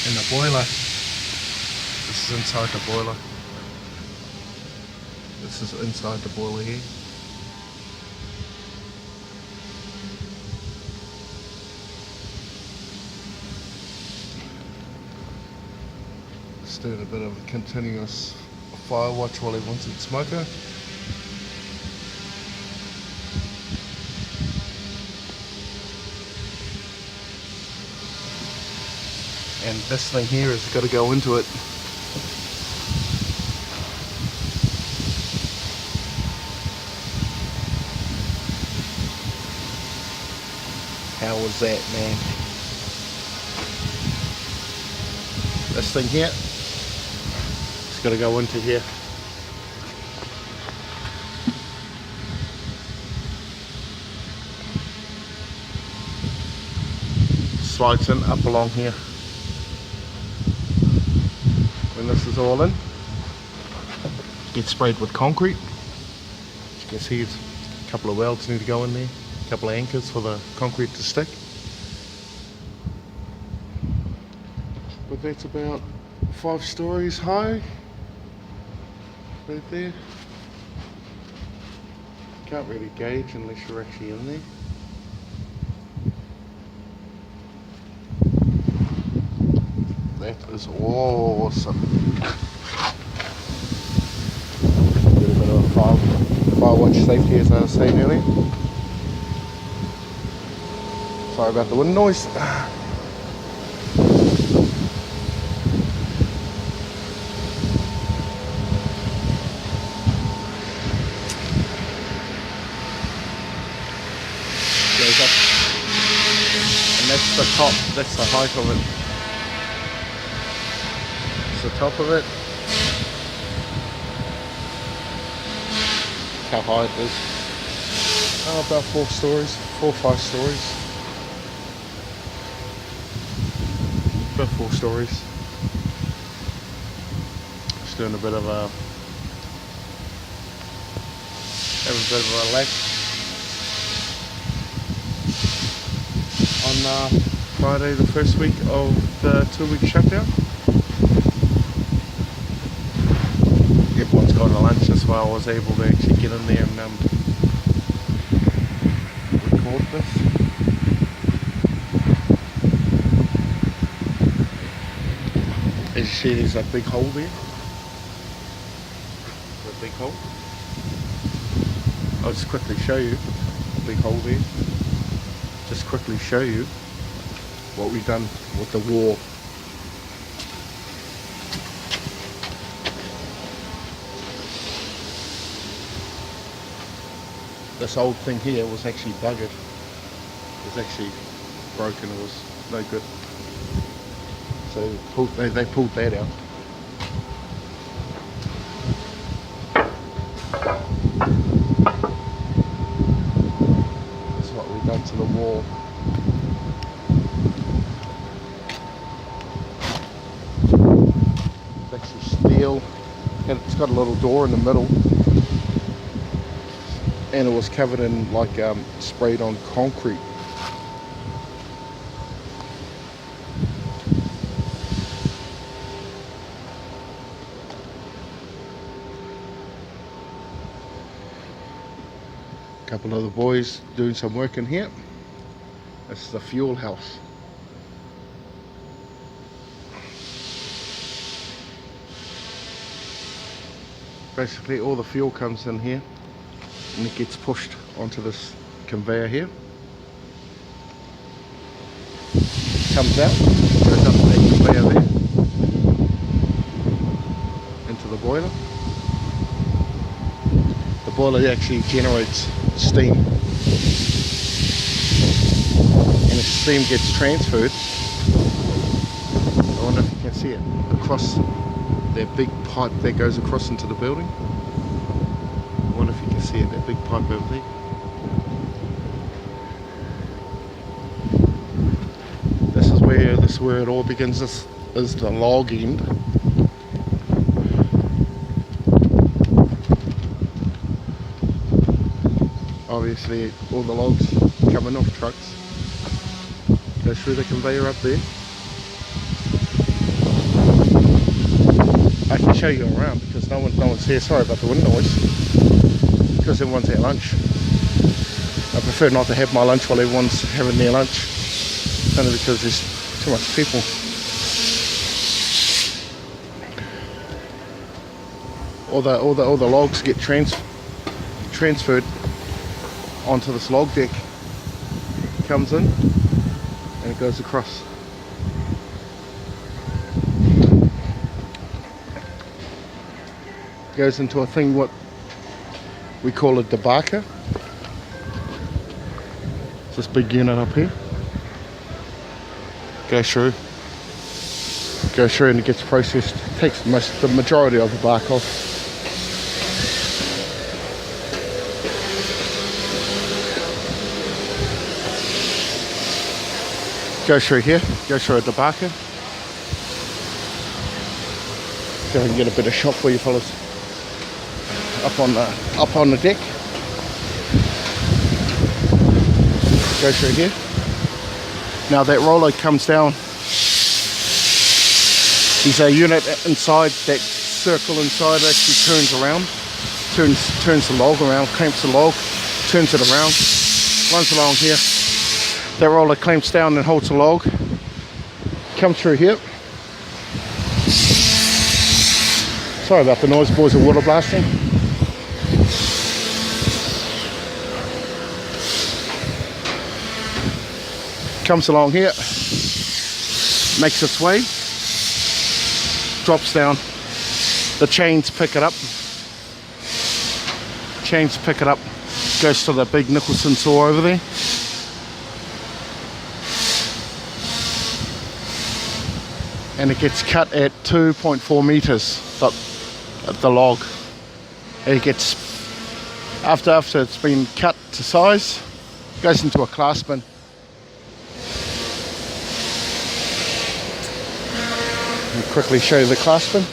in the boiler. This is inside the boiler. This is inside the boiler here. Just doing a bit of a continuous fire watch while he wants it smoker. And this thing here has got to go into it. How was that, man? This thing here, it's got to go into here. Slides in up along here. When this is all in, gets sprayed with concrete. As you can see, it's a couple of welds need to go in there, a couple of anchors for the concrete to stick. But that's about 5 stories high, right there. Can't really gauge unless you're actually in there. That is awesome. Get a bit of a fire watch safety, as I was saying earlier. Sorry about the wind noise. Goes up, and that's the top. That's the height of it. The top of it, how high it is. Oh, about 4 stories, 4 or 5 stories. About 4 stories. Just doing a bit of a, having a bit of a relax on Friday, the first week of the 2-week shutdown. Everyone's gone to lunch, that's why I was able to actually get in there and record this. As you see, there's that big hole there. That big hole. I'll just quickly show you the big hole there. Just quickly show you what we've done with the wall. This old thing here was actually buggered. It was actually broken. It was no good. So they pulled that out. That's what we've done to the wall. It's actually steel, and it's got a little door in the middle. And it was covered in like sprayed on concrete. A couple of the boys doing some work in here. This is the fuel house. Basically all the fuel comes in here and it gets pushed onto this conveyor here. Comes out, goes up that conveyor there into the boiler. The boiler actually generates steam, and as steam gets transferred, I wonder if you can see it, across that big pipe that goes across into the building. I wonder if you can see it, that big pipe over there. This is where it all begins. This is the log end. Obviously all the logs coming off trucks go through the conveyor up there. show you around because no one's here. Sorry about the wind noise, because everyone's at lunch. I prefer not to have my lunch while everyone's having their lunch, only because there's too much people. All the logs get transferred onto this log deck. Comes in and it goes across. Goes into a thing what we call a debarker. It's this big unit up here. Goes through and it gets processed. It takes the majority of the bark off. Goes through here, goes through a debarker. So I can get a bit of shot for you fellas. Up on the deck. Goes through here. Now that roller comes down. There's a unit inside, that circle inside actually turns around. Turns the log around, clamps the log, turns it around, runs along here. That roller clamps down and holds the log. Comes through here. Sorry about the noise, boys, of water blasting. Comes along here, makes its way, drops down. The chains pick it up. Goes to the big Nicholson saw over there. And it gets cut at 2.4 meters, the log. It gets, after it's been cut to size, goes into a class bin. I'll quickly show you the class bin.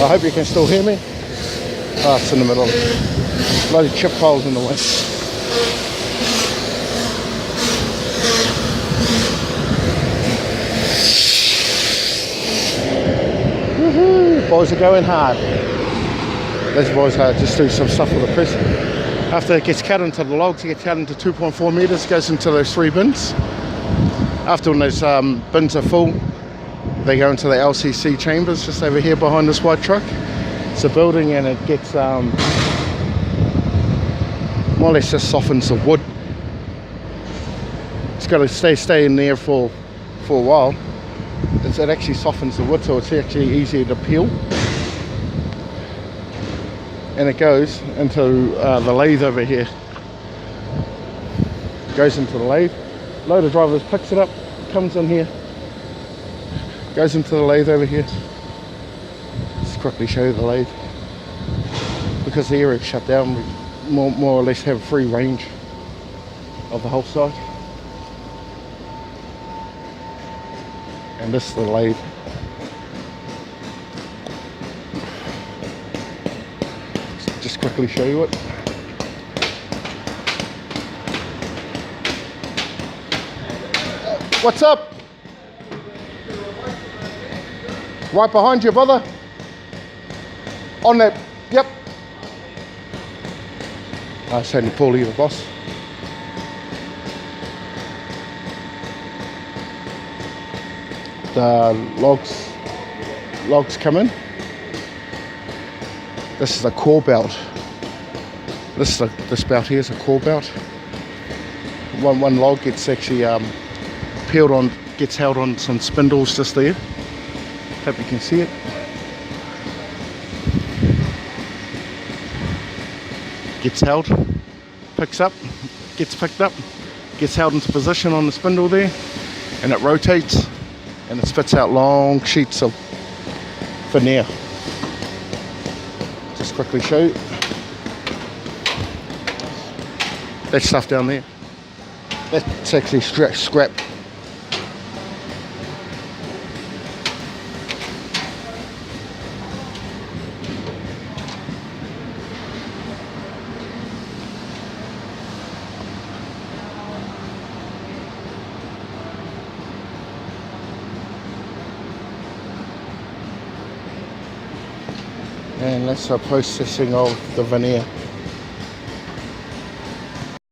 I hope you can still hear me. Ah, it's in the middle. Bloody chip holes in the way. Woohoo! Boys are going hard. These boys are just doing some stuff with the press. After it gets cut into the logs, it gets cut into 2.4 meters, goes into those 3 bins. After when those bins are full, they go into the LCC chambers just over here behind this white truck. It's a building and it gets more or less just softens the wood. It's got to stay in there for a while. It actually softens the wood, so it's actually easier to peel. And it goes into the lathe over here. Goes into the lathe. Loader drivers picks it up, comes in here. Goes into the lathe over here. Let's quickly show you the lathe. Because the area is shut down, we more or less have free range of the whole site. And this is the lathe. Let's just quickly show you it. What's up? Right behind you, brother. On that, yep. It's only Paulie, the boss. The logs come in. This is a core belt. This belt here is a core belt. One log gets actually peeled on, gets held on some spindles just there. Hope you can see it. Gets held, picks up, gets picked up, gets held into position on the spindle there, and it rotates and it spits out long sheets of veneer. Just quickly show you. That stuff down there, that's actually scrap. And that's a processing of the veneer.